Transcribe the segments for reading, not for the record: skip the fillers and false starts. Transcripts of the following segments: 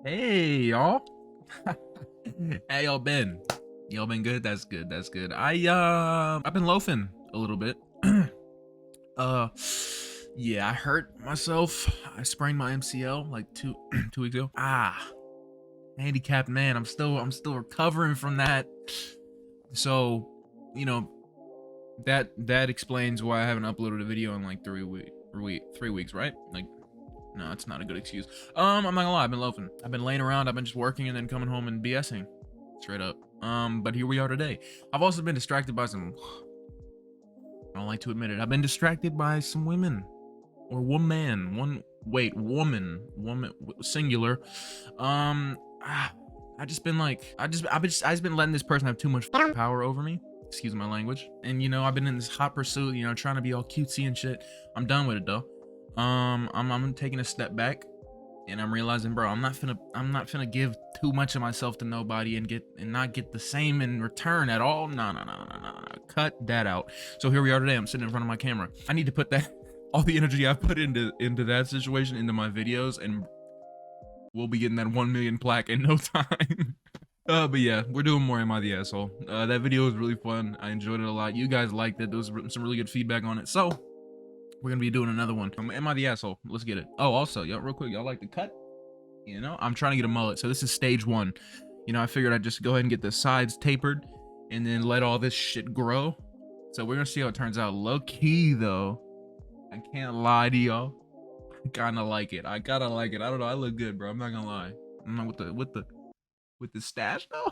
Hey y'all. Hey y'all been? Y'all been good? That's good. That's good. I've been loafing a little bit. uh yeah, I hurt myself. I sprained my MCL like 2 weeks ago. Handicapped man. I'm still recovering from that. So, you know, that explains why I haven't uploaded a video in like 3 weeks, right? Like, no, it's not a good excuse. I'm not gonna lie, I've been loafing. I've been laying around, I've been just working and then coming home and BSing. Straight up. But here we are today. I've also been distracted by some, I don't like to admit it, I've been distracted by some women. Or woman, singular. I just been like, I've just been letting this person have too much power over me. Excuse my language. And you know, I've been in this hot pursuit, you know, trying to be all cutesy and shit. I'm done with it though. I'm taking a step back and I'm realizing, bro, I'm not finna give too much of myself to nobody and not get the same in return at all. No. Cut that out. So here we are today. I'm sitting in front of my camera. I need to put that all the energy I've put into that situation into my videos, and we'll be getting that 1 million plaque in no time. But yeah, we're doing more Am I the Asshole. That video was really fun. I enjoyed it a lot. You guys liked it. There was some really good feedback on it. So we're gonna be doing another one. Am I the Asshole? Let's get it. Oh, also, y'all, real quick, y'all like the cut? You know, I'm trying to get a mullet. So this is stage one. You know, I figured I'd just go ahead and get the sides tapered and then let all this shit grow. So we're gonna see how it turns out. Low key though, I can't lie to y'all. I kinda like it. I gotta like it. I don't know. I look good, bro. I'm not gonna lie. I'm not with the stash though.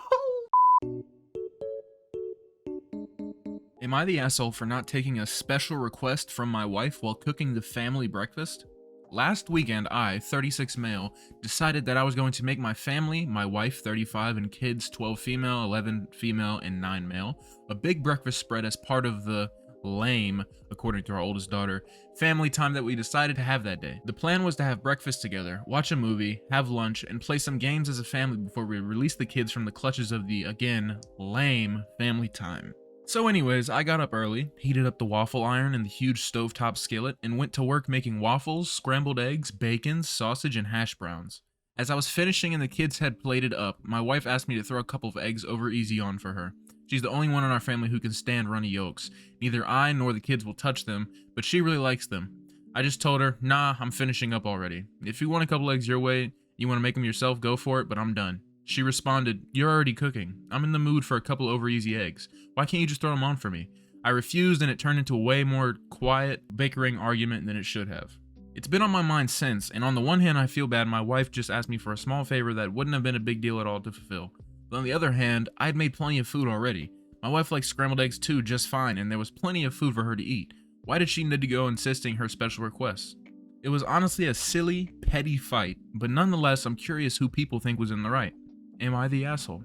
Am I the asshole for not taking a special request from my wife while cooking the family breakfast? Last weekend, I, 36 male, decided that I was going to make my family, my wife, 35, and kids, 12 female, 11 female, and 9 male, a big breakfast spread as part of the lame, according to our oldest daughter, family time that we decided to have that day. The plan was to have breakfast together, watch a movie, have lunch, and play some games as a family before we release the kids from the clutches of the, again, lame family time. So anyways, I got up early, heated up the waffle iron in the huge stovetop skillet, and went to work making waffles, scrambled eggs, bacon, sausage, and hash browns. As I was finishing and the kids had plated up, my wife asked me to throw a couple of eggs over easy on for her. She's the only one in our family who can stand runny yolks. Neither I nor the kids will touch them, but she really likes them. I just told her, nah, I'm finishing up already. If you want a couple eggs your way, you want to make them yourself, go for it, but I'm done. She responded, you're already cooking. I'm in the mood for a couple over easy eggs. Why can't you just throw them on for me? I refused and it turned into a way more quiet, bickering argument than it should have. It's been on my mind since, and on the one hand I feel bad my wife just asked me for a small favor that wouldn't have been a big deal at all to fulfill. But on the other hand, I'd made plenty of food already. My wife likes scrambled eggs too just fine, and there was plenty of food for her to eat. Why did she need to go insisting her special requests? It was honestly a silly, petty fight, but nonetheless I'm curious who people think was in the right. Am I the asshole?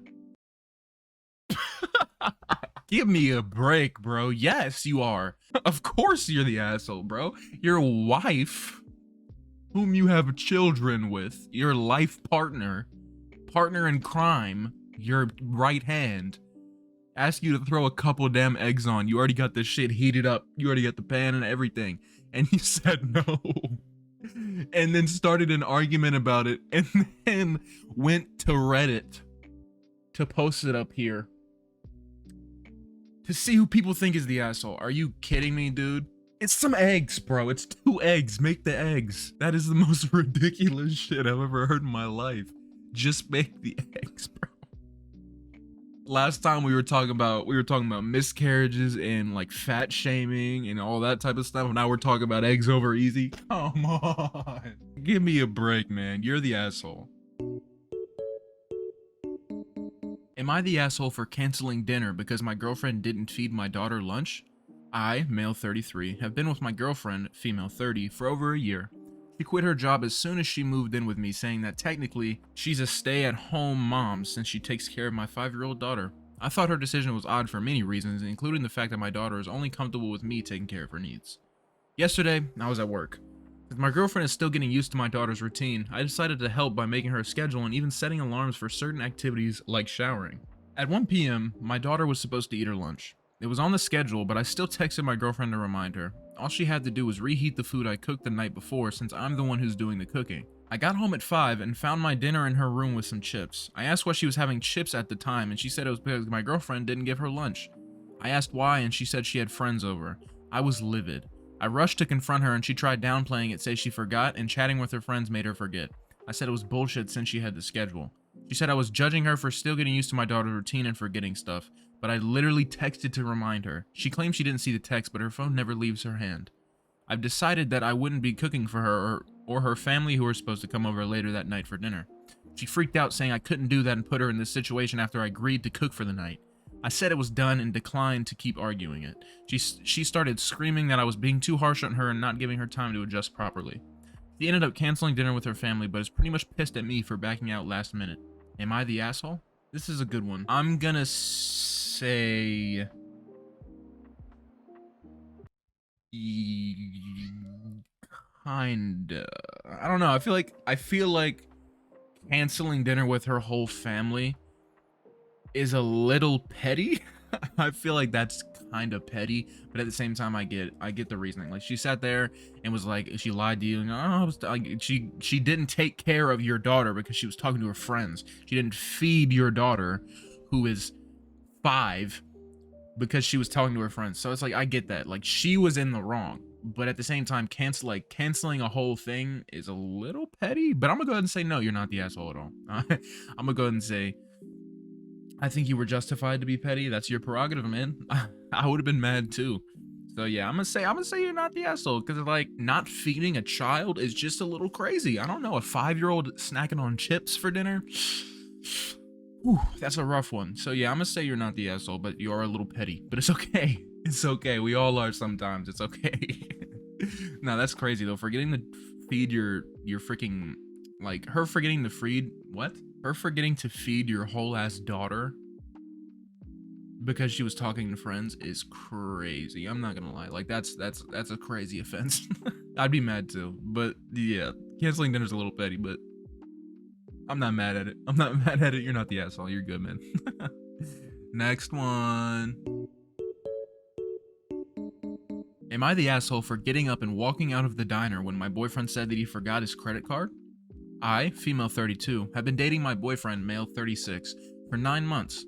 Give me a break, bro. Yes, you are. Of course you're the asshole, bro. Your wife, whom you have children with, your life partner in crime, your right hand, ask you to throw a couple damn eggs on. You already got this shit heated up. You already got the pan and everything. And you said no. And then started an argument about it, and then went to Reddit to post it up here to see who people think is the asshole. Are you kidding me, dude? It's some eggs, bro. It's 2 eggs. Make the eggs. That is the most ridiculous shit I've ever heard in my life. Just make the eggs, bro. Last time we were talking about miscarriages and like fat shaming and all that type of stuff. Now we're talking about eggs over easy. Come on. Give me a break, man. You're the asshole. Am I the asshole for canceling dinner because my girlfriend didn't feed my daughter lunch? I, male 33, have been with my girlfriend, female 30, for over a year. She quit her job as soon as she moved in with me, saying that technically, she's a stay-at-home mom since she takes care of my 5-year-old daughter. I thought her decision was odd for many reasons, including the fact that my daughter is only comfortable with me taking care of her needs. Yesterday, I was at work. Since my girlfriend is still getting used to my daughter's routine, I decided to help by making her a schedule and even setting alarms for certain activities like showering. At 1 p.m., my daughter was supposed to eat her lunch. It was on the schedule, but I still texted my girlfriend to remind her. All she had to do was reheat the food I cooked the night before since I'm the one who's doing the cooking. I got home at 5 and found my dinner in her room with some chips. I asked why she was having chips at the time, and she said it was because my girlfriend didn't give her lunch. I asked why, and she said she had friends over. I was livid. I rushed to confront her, and she tried downplaying it, say she forgot, and chatting with her friends made her forget. I said it was bullshit since she had the schedule. She said I was judging her for still getting used to my daughter's routine and forgetting stuff, but I literally texted to remind her. She claims she didn't see the text, but her phone never leaves her hand. I've decided that I wouldn't be cooking for her or her family who were supposed to come over later that night for dinner. She freaked out saying I couldn't do that and put her in this situation after I agreed to cook for the night. I said it was done and declined to keep arguing it. She started screaming that I was being too harsh on her and not giving her time to adjust properly. She ended up canceling dinner with her family, but is pretty much pissed at me for backing out last minute. Am I the asshole? This is a good one. I'm gonna say... Kinda. I don't know. I feel like canceling dinner with her whole family is a little petty. I feel like that's kind of petty, but at the same time, I get the reasoning. Like, she sat there and was like, she lied to you, and she didn't take care of your daughter because she was talking to her friends. She didn't feed your daughter, who is 5, because she was talking to her friends. So it's like, I get that. Like, she was in the wrong, but at the same time, canceling a whole thing is a little petty. But I'm gonna go ahead and say no, you're not the asshole at all. I'm gonna go ahead and say I think you were justified to be petty. That's your prerogative, man. I would have been mad too. So yeah, I'm gonna say you're not the asshole, because like, not feeding a child is just a little crazy. I don't know, a 5-year-old snacking on chips for dinner. Whew, that's a rough one. So yeah, I'm gonna say you're not the asshole, but you are a little petty. But it's okay. It's okay. We all are sometimes. It's okay. No, that's crazy though. Forgetting to feed your freaking, like, her forgetting to feed what? Her forgetting to feed your whole ass daughter because she was talking to friends is crazy. I'm not gonna lie. Like, that's a crazy offense. I'd be mad too. But yeah, canceling dinner's a little petty, but I'm not mad at it. I'm not mad at it. You're not the asshole. You're good, man. Next one. Am I the asshole for getting up and walking out of the diner when my boyfriend said that he forgot his credit card? I, female 32, have been dating my boyfriend, male 36, for 9 months.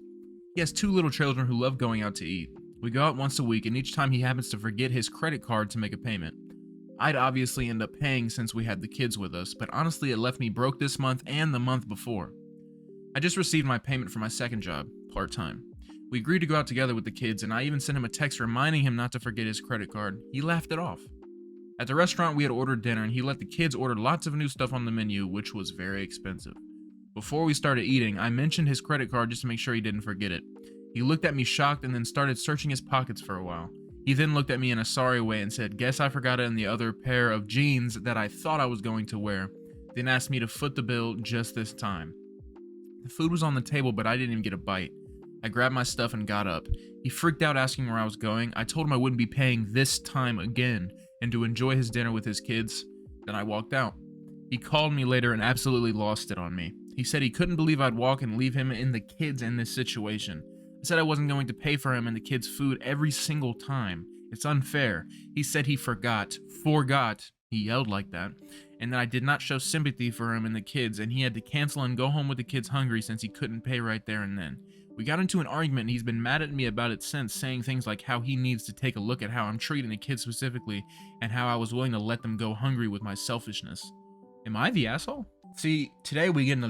He has 2 little children who love going out to eat. We go out once a week, and each time he happens to forget his credit card to make a payment. I'd obviously end up paying since we had the kids with us, but honestly it left me broke this month and the month before. I just received my payment for my second job, part-time. We agreed to go out together with the kids, and I even sent him a text reminding him not to forget his credit card. He laughed it off. At the restaurant, we had ordered dinner, and he let the kids order lots of new stuff on the menu, which was very expensive. Before we started eating, I mentioned his credit card just to make sure he didn't forget it. He looked at me shocked and then started searching his pockets for a while. He then looked at me in a sorry way and said, "Guess I forgot it in the other pair of jeans that I thought I was going to wear." Then asked me to foot the bill just this time. The food was on the table, but I didn't even get a bite. I grabbed my stuff and got up. He freaked out asking where I was going. I told him I wouldn't be paying this time again and to enjoy his dinner with his kids. Then I walked out. He called me later and absolutely lost it on me. He said he couldn't believe I'd walk and leave him and the kids in this situation. I said I wasn't going to pay for him and the kids' food every single time. It's unfair. He said he forgot, he yelled like that, and that I did not show sympathy for him and the kids, and he had to cancel and go home with the kids hungry since he couldn't pay right there and then. We got into an argument and he's been mad at me about it since, saying things like how he needs to take a look at how I'm treating the kids specifically and how I was willing to let them go hungry with my selfishness. Am I the asshole? See, today we get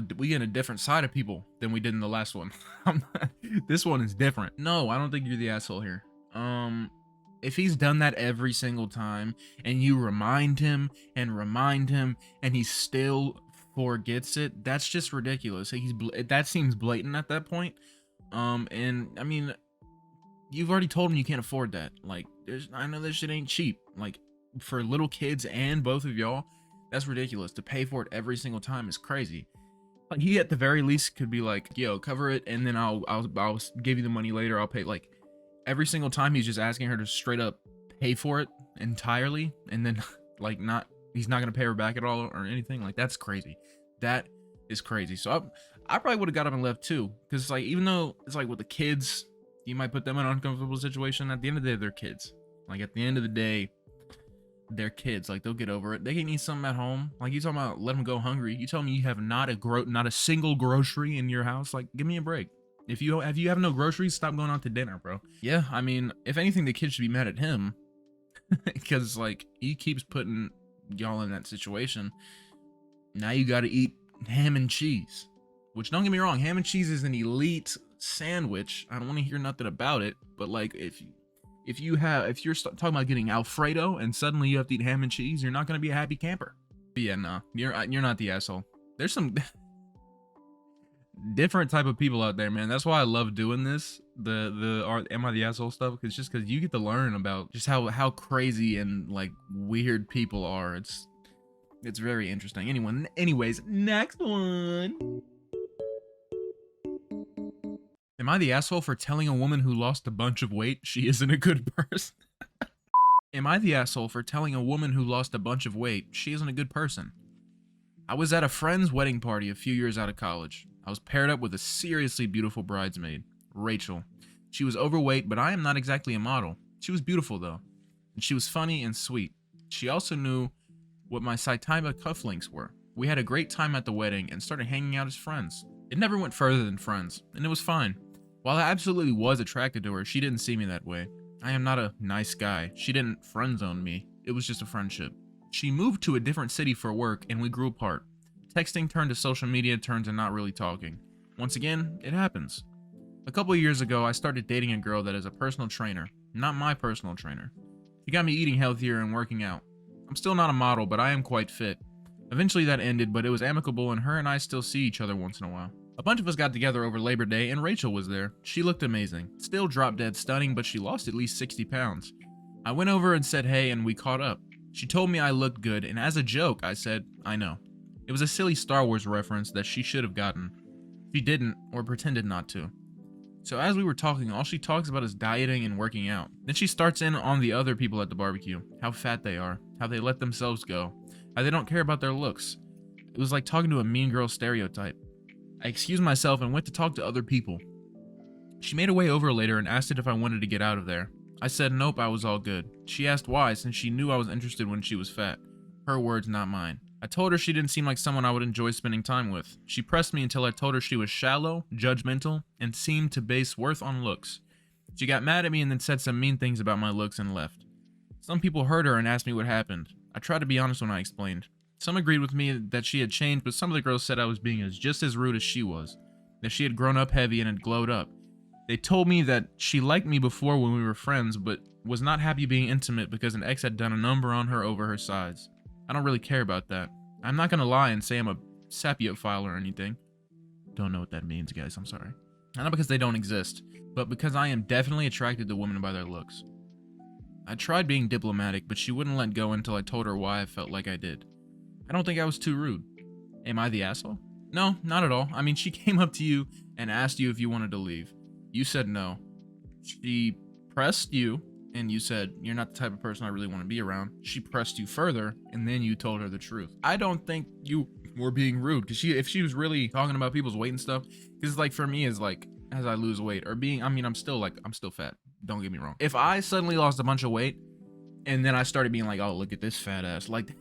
a different side of people than we did in the last one. This one is different. No, I don't think you're the asshole here. If he's done that every single time and you remind him and he still forgets it, that's just ridiculous. That seems blatant at that point. And I mean, you've already told him you can't afford that. Like, I know this shit ain't cheap. Like, for little kids and both of y'all, that's ridiculous. To pay for it every single time is crazy. Like, he at the very least could be like, "Yo, cover it, and then I'll give you the money later. I'll pay." Like, every single time he's just asking her to straight up pay for it entirely, and then like he's not gonna pay her back at all or anything. Like, that's crazy. That is crazy. So I probably would have got up and left too, because like, even though it's like with the kids, you might put them in an uncomfortable situation. At the end of the day, they're kids. Like, at the end of the day, They're kids, like they'll get over it. They can eat something at home. Like you talking about let them go hungry. You tell me you have not a single grocery in your house. Like give me a break. If you have no groceries, stop going out to dinner, bro. Yeah, I mean, if anything, the kid should be mad at him because like he keeps putting y'all in that situation. Now you got to eat ham and cheese, which don't get me wrong, ham and cheese is an elite sandwich. I don't want to hear nothing about it, but like if you're talking about getting Alfredo and suddenly you have to eat ham and cheese, you're not gonna be a happy camper. But yeah, no, you're not the asshole. There's some different type of people out there, man. That's why I love doing this, am I the asshole stuff, because you get to learn about just how crazy and like weird people are. It's very interesting. Anyways, next one. Am I the asshole for telling a woman who lost a bunch of weight she isn't a good person? Am I the asshole for telling a woman who lost a bunch of weight she isn't a good person? I was at a friend's wedding party a few years out of college. I was paired up with a seriously beautiful bridesmaid, Rachel. She was overweight, but I am not exactly a model. She was beautiful though, and she was funny and sweet. She also knew what my Saitama cufflinks were. We had a great time at the wedding and started hanging out as friends. It never went further than friends, and it was fine. While I absolutely was attracted to her, she didn't see me that way. I am not a nice guy. She didn't friend zone me. It was just a friendship. She moved to a different city for work and we grew apart. Texting turned to social media turned to not really talking. Once again, it happens. A couple of years ago, I started dating a girl that is a personal trainer, not my personal trainer. She got me eating healthier and working out. I'm still not a model, but I am quite fit. Eventually that ended, but it was amicable and her and I still see each other once in a while. A bunch of us got together over Labor Day and Rachel was there. She looked amazing. Still drop dead stunning, but she lost at least 60 pounds. I went over and said hey and we caught up. She told me I looked good and as a joke I said, I know. It was a silly Star Wars reference that she should have gotten. She didn't or pretended not to. So as we were talking, all she talks about is dieting and working out. Then she starts in on the other people at the barbecue, how fat they are, how they let themselves go, how they don't care about their looks. It was like talking to a mean girl stereotype. I excused myself and went to talk to other people. She made her way over later and asked if I wanted to get out of there. I said nope, I was all good. She asked why, since she knew I was interested when she was fat. Her words, not mine. I told her she didn't seem like someone I would enjoy spending time with. She pressed me until I told her she was shallow, judgmental, and seemed to base worth on looks. She got mad at me and then said some mean things about my looks and left. Some people heard her and asked me what happened. I tried to be honest when I explained. Some agreed with me that she had changed, but some of the girls said I was being just as rude as she was, that she had grown up heavy and had glowed up. They told me that she liked me before when we were friends, but was not happy being intimate because an ex had done a number on her over her size. I don't really care about that. I'm not gonna lie and say I'm a sapiophile or anything. Don't know what that means, guys, I'm sorry. Not because they don't exist, but because I am definitely attracted to women by their looks. I tried being diplomatic, but she wouldn't let go until I told her why I felt like I did. I don't think I was too rude. Am I the asshole? No, not at all. I mean, she came up to you and asked you if you wanted to leave. You said no. She pressed you, and you said, you're not the type of person I really want to be around. She pressed you further, and then you told her the truth. I don't think you were being rude, because if she was really talking about people's weight and stuff, because like for me is like, as I lose weight, or I'm still fat. Don't get me wrong. If I suddenly lost a bunch of weight, and then I started being like, oh, look at this fat ass, like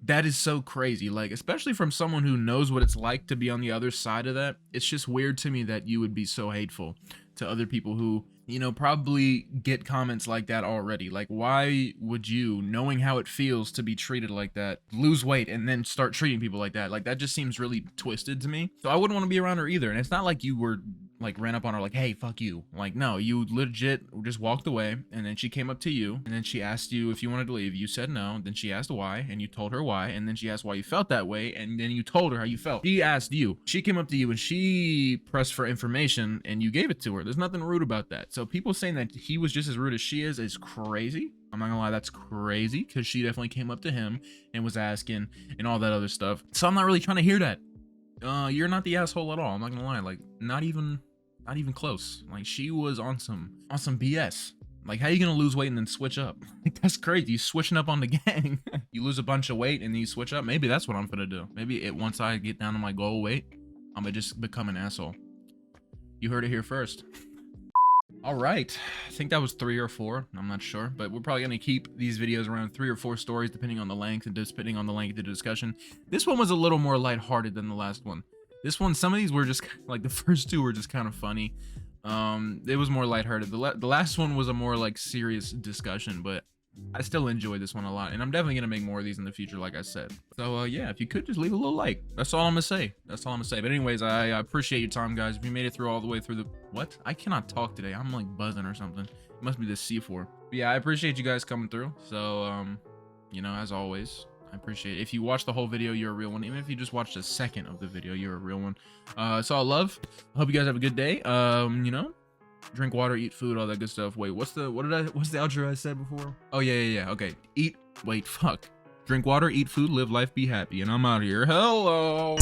that is so crazy, like especially from someone who knows what it's like to be on the other side of that. It's just weird to me that you would be so hateful to other people who, you know, probably get comments like that already. Like, why would you, knowing how it feels to be treated like that, lose weight and then start treating people like that? Like, that just seems really twisted to me. So I wouldn't want to be around her either. And it's not like you were like ran up on her like, hey, fuck you. Like, no, you legit just walked away, and then she came up to you, and then she asked you if you wanted to leave. You said no. Then she asked why, and you told her why, and then she asked why you felt that way, and then you told her how you felt. She asked you. She came up to you and she pressed for information, and you gave it to her. There's nothing rude about that. So people saying that he was just as rude as she is crazy. I'm not gonna lie, that's crazy, because she definitely came up to him and was asking and all that other stuff. So I'm not really trying to hear that. You're not the asshole at all. I'm not gonna lie, like not even close. Like, she was on some BS. Like, how you gonna lose weight and then switch up? Like, that's crazy. You switching up on the gang. You lose a bunch of weight and then you switch up. Maybe that's what I'm gonna do. Maybe once I get down to my goal weight, I'm gonna just become an asshole. You heard it here first. All right, I think that was 3 or 4. I'm not sure, but we're probably gonna keep these videos around 3 or 4 stories, depending on the length and depending on the length of the discussion. This one was a little more lighthearted than the last one. This one, some of these were just like the first 2 were just kind of funny. It was more lighthearted. The last one was a more like serious discussion, but I still enjoy this one a lot, and I'm definitely gonna make more of these in the future, like I said. So yeah, if you could just leave a little like. That's all I'm gonna say. That's all I'm gonna say. But anyways, I appreciate your time, guys. If you made it through all the way through the what? I cannot talk today. I'm like buzzing or something. It must be the C4. But yeah, I appreciate you guys coming through. So you know, as always, I appreciate it. If you watch the whole video, you're a real one. Even if you just watched a second of the video, you're a real one. So I love. I hope you guys have a good day. You know. Drink water, eat food, all that good stuff. Wait, what's the outro I said before? Oh yeah. Okay. Wait, fuck. Drink water, eat food, live life, be happy. And I'm out of here. Hello.